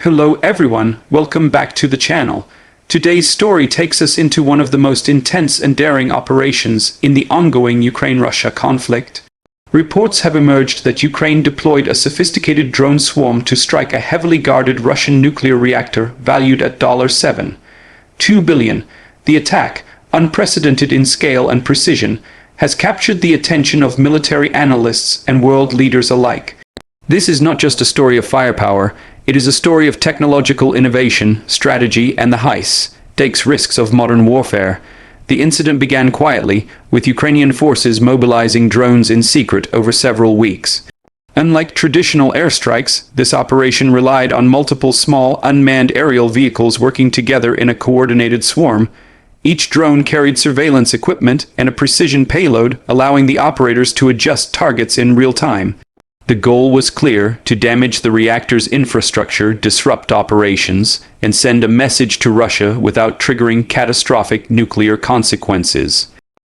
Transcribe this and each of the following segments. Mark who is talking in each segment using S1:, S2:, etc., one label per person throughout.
S1: Hello everyone, welcome back to the channel. Today's story takes us into one of the most intense and daring operations in the ongoing Ukraine-Russia conflict. Reports have emerged that Ukraine deployed a sophisticated drone swarm to strike a heavily guarded Russian nuclear reactor valued at $7.2 billion. The attack, unprecedented in scale and precision, has captured the attention of military analysts and world leaders alike. This is not just a story of firepower, it is a story of technological innovation, strategy, and the high-stakes risks of modern warfare. The incident began quietly, with Ukrainian forces mobilizing drones in secret over several weeks. Unlike traditional airstrikes, this operation relied on multiple small, unmanned aerial vehicles working together in a coordinated swarm. Each drone carried surveillance equipment and a precision payload, allowing the operators to adjust targets in real time. The goal was clear: to damage the reactor's infrastructure, disrupt operations, and send a message to Russia without triggering catastrophic nuclear consequences.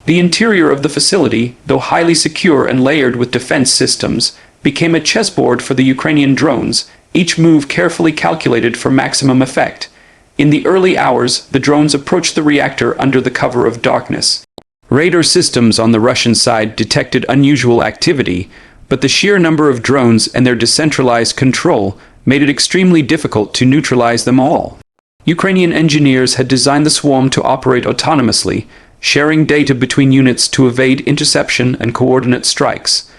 S1: The interior of the facility, though highly secure and layered with defense systems, became a chessboard for the Ukrainian drones, each move carefully calculated for maximum effect. In the early hours, the drones approached the reactor under the cover of darkness. Radar systems on the Russian side detected unusual activity, but the sheer number of drones and their decentralized control made it extremely difficult to neutralize them all. Ukrainian engineers had designed the swarm to operate autonomously, sharing data between units to evade interception and coordinate strikes.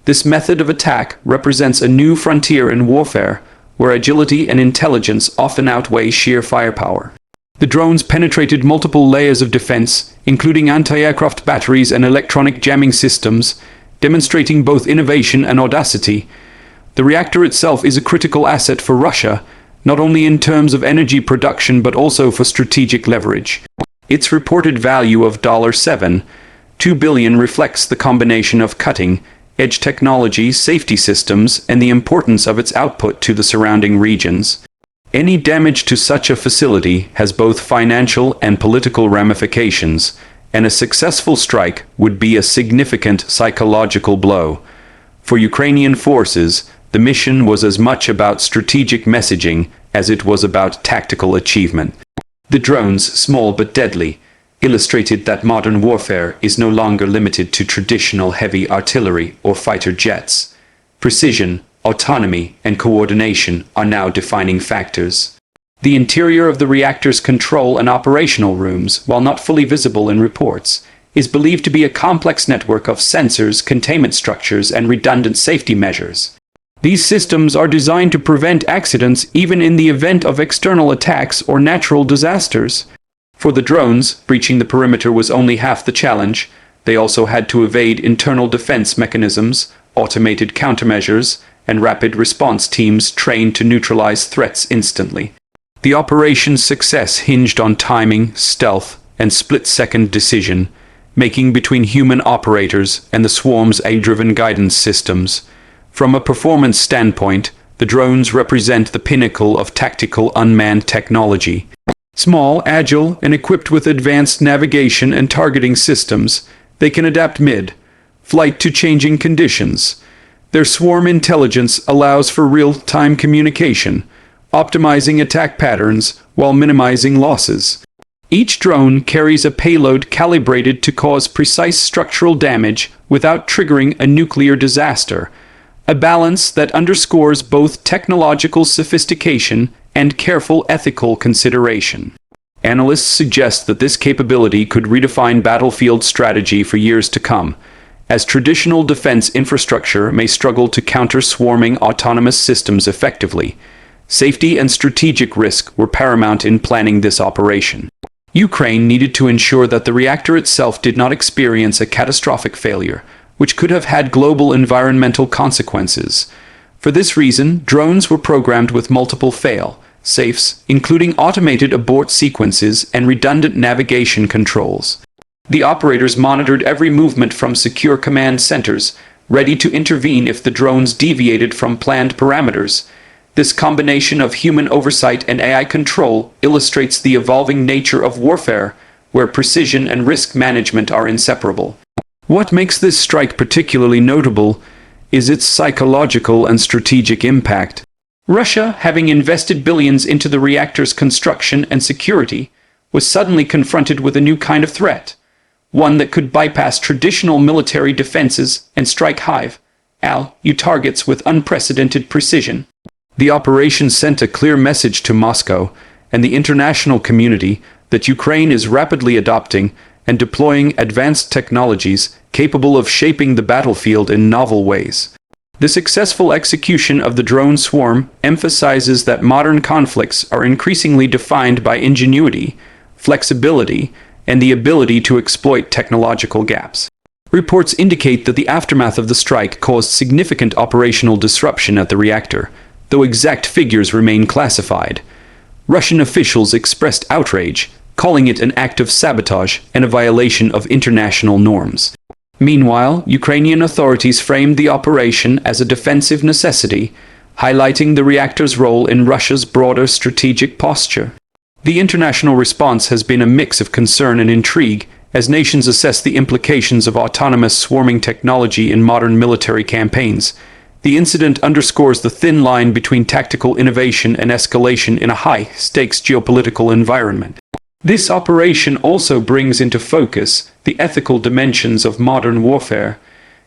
S1: This method of attack represents a new frontier in warfare, where agility and intelligence often outweigh sheer firepower. The drones penetrated multiple layers of defense, including anti-aircraft batteries and electronic jamming systems, demonstrating both innovation and audacity. The reactor itself is a critical asset for Russia, not only in terms of energy production but also for strategic leverage. Its reported value of $7.2 billion reflects the combination of cutting-edge technology, safety systems, and the importance of its output to the surrounding regions. Any damage to such a facility has both financial and political ramifications, and a successful strike would be a significant psychological blow. For Ukrainian forces, the mission was as much about strategic messaging as it was about tactical achievement. The drones, small but deadly, illustrated that modern warfare is no longer limited to traditional heavy artillery or fighter jets. Precision, autonomy, and coordination are now defining factors. The interior of the reactor's control and operational rooms, while not fully visible in reports, is believed to be a complex network of sensors, containment structures, and redundant safety measures. These systems are designed to prevent accidents even in the event of external attacks or natural disasters. For the drones, breaching the perimeter was only half the challenge. They also had to evade internal defense mechanisms, automated countermeasures, and rapid response teams trained to neutralize threats instantly. The operation's success hinged on timing, stealth, and split-second decision-making between human operators and the swarm's AI-driven guidance systems. From a performance standpoint, the drones represent the pinnacle of tactical unmanned technology. Small, agile, and equipped with advanced navigation and targeting systems, they can adapt mid-flight to changing conditions. Their swarm intelligence allows for real-time communication, optimizing attack patterns while minimizing losses. Each drone carries a payload calibrated to cause precise structural damage without triggering a nuclear disaster, a balance that underscores both technological sophistication and careful ethical consideration. Analysts suggest that this capability could redefine battlefield strategy for years to come, as traditional defense infrastructure may struggle to counter swarming autonomous systems effectively. Safety and strategic risk were paramount in planning this operation. Ukraine needed to ensure that the reactor itself did not experience a catastrophic failure, which could have had global environmental consequences. For this reason, drones were programmed with multiple fail-safes, including automated abort sequences and redundant navigation controls. The operators monitored every movement from secure command centers, ready to intervene if the drones deviated from planned parameters. This combination of human oversight and AI control illustrates the evolving nature of warfare, where precision and risk management are inseparable. What makes this strike particularly notable is its psychological and strategic impact. Russia, having invested billions into the reactor's construction and security, was suddenly confronted with a new kind of threat, one that could bypass traditional military defenses and strike high-value targets with unprecedented precision. The operation sent a clear message to Moscow and the international community that Ukraine is rapidly adopting and deploying advanced technologies capable of shaping the battlefield in novel ways. The successful execution of the drone swarm emphasizes that modern conflicts are increasingly defined by ingenuity, flexibility, and the ability to exploit technological gaps. Reports indicate that the aftermath of the strike caused significant operational disruption at the reactor, though exact figures remain classified. Russian officials expressed outrage, calling it an act of sabotage and a violation of international norms. Meanwhile, Ukrainian authorities framed the operation as a defensive necessity, highlighting the reactor's role in Russia's broader strategic posture. The international response has been a mix of concern and intrigue as nations assess the implications of autonomous swarming technology in modern military campaigns. The incident underscores the thin line between tactical innovation and escalation in a high-stakes geopolitical environment. This operation also brings into focus the ethical dimensions of modern warfare.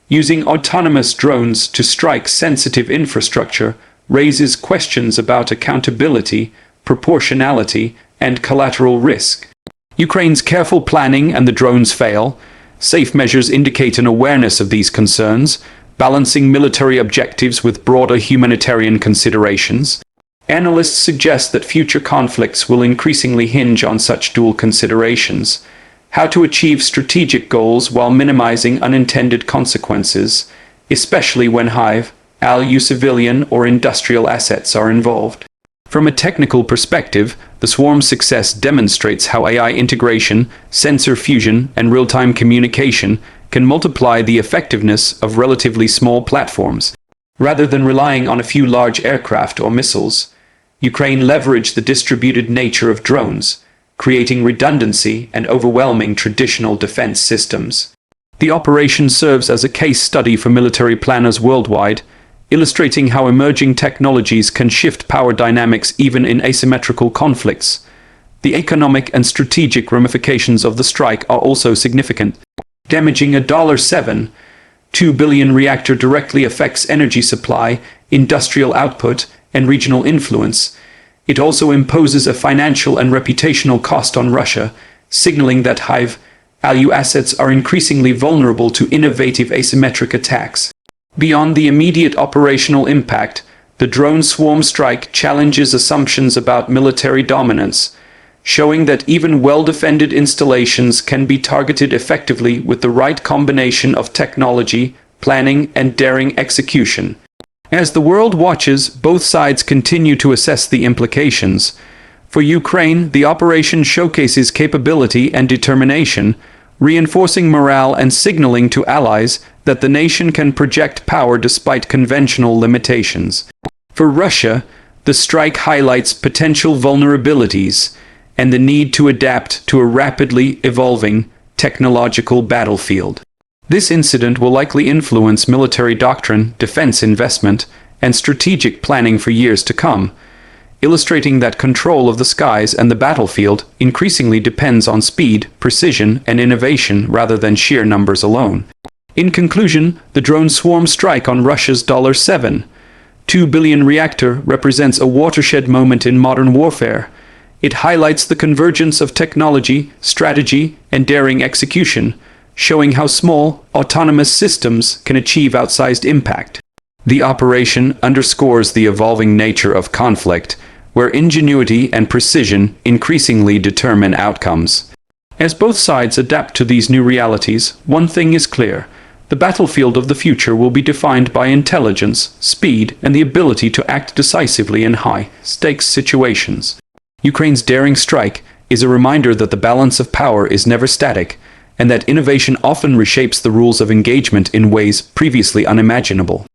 S1: Using autonomous drones to strike sensitive infrastructure raises questions about accountability, proportionality, and collateral risk. Ukraine's careful planning and the drone's fail-safe measures indicate an awareness of these concerns, balancing military objectives with broader humanitarian considerations. Analysts suggest that future conflicts will increasingly hinge on such dual considerations: how to achieve strategic goals while minimizing unintended consequences, especially when high-value civilian or industrial assets are involved. From a technical perspective, the swarm's success demonstrates how AI integration, sensor fusion, and real-time communication can multiply the effectiveness of relatively small platforms. Rather than relying on a few large aircraft or missiles, Ukraine leveraged the distributed nature of drones, creating redundancy and overwhelming traditional defense systems. The operation serves as a case study for military planners worldwide, illustrating how emerging technologies can shift power dynamics even in asymmetrical conflicts. The economic and strategic ramifications of the strike are also significant. Damaging a $7.2 billion reactor directly affects energy supply, industrial output, and regional influence. It also imposes a financial and reputational cost on Russia, signaling that high-value assets are increasingly vulnerable to innovative asymmetric attacks. Beyond the immediate operational impact, the drone swarm strike challenges assumptions about military dominance, showing that even well-defended installations can be targeted effectively with the right combination of technology, planning, and daring execution. As the world watches, both sides continue to assess the implications. For Ukraine, the operation showcases capability and determination, reinforcing morale and signaling to allies that the nation can project power despite conventional limitations. For Russia, the strike highlights potential vulnerabilities and the need to adapt to a rapidly evolving technological battlefield. This incident will likely influence military doctrine, defense investment, and strategic planning for years to come, illustrating that control of the skies and the battlefield increasingly depends on speed, precision, and innovation rather than sheer numbers alone. In conclusion, the drone swarm strike on Russia's $7.2 billion reactor represents a watershed moment in modern warfare. It highlights the convergence of technology, strategy, and daring execution, showing how small, autonomous systems can achieve outsized impact. The operation underscores the evolving nature of conflict, where ingenuity and precision increasingly determine outcomes. As both sides adapt to these new realities, one thing is clear: the battlefield of the future will be defined by intelligence, speed, and the ability to act decisively in high-stakes situations. Ukraine's daring strike is a reminder that the balance of power is never static, and that innovation often reshapes the rules of engagement in ways previously unimaginable.